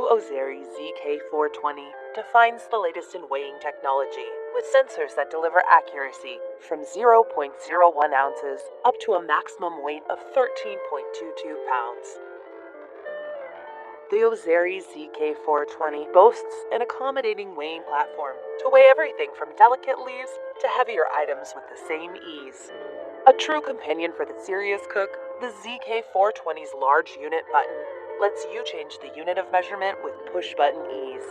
new Ozeri ZK420 defines the latest in weighing technology, with sensors that deliver accuracy from 0.01 ounces up to a maximum weight of 13.22 pounds. The Ozeri ZK420 boasts an accommodating weighing platform to weigh everything from delicate leaves to heavier items with the same ease. A true companion for the serious cook, the ZK420's large unit button lets you change the unit of measurement with push-button ease.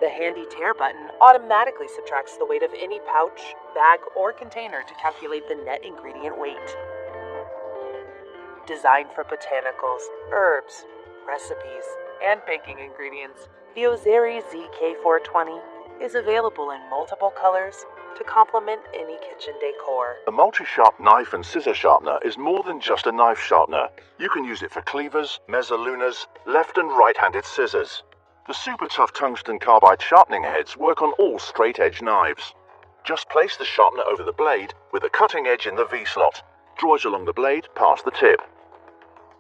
The handy tare button automatically subtracts the weight of any pouch, bag, or container to calculate the net ingredient weight. Designed for botanicals, herbs, recipes, and baking ingredients, the Ozeri ZK420 is available in multiple colors to complement any kitchen decor. A multi-sharp knife and scissor sharpener is more than just a knife sharpener. You can use it for cleavers, mezzalunas, left and right-handed scissors. The super tough tungsten carbide sharpening heads work on all straight-edge knives. Just place the sharpener over the blade with the cutting edge in the V-slot. Draw it along the blade past the tip.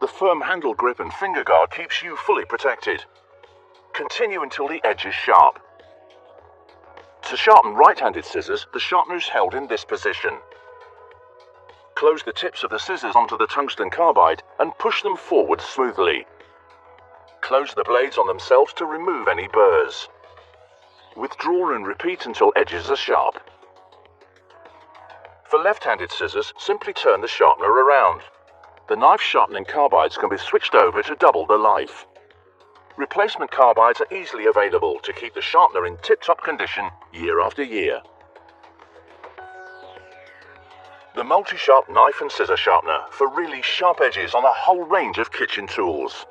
The firm handle grip and finger guard keeps you fully protected. Continue until the edge is sharp. To sharpen right-handed scissors, the sharpener is held in this position. Close the tips of the scissors onto the tungsten carbide and push them forward smoothly. Close the blades on themselves to remove any burrs. Withdraw and repeat until edges are sharp. For left-handed scissors, simply turn the sharpener around. The knife sharpening carbides can be switched over to double the life. Replacement carbides are easily available to keep the sharpener in tip-top condition year after year. The multi-sharp knife and scissor sharpener for really sharp edges on a whole range of kitchen tools.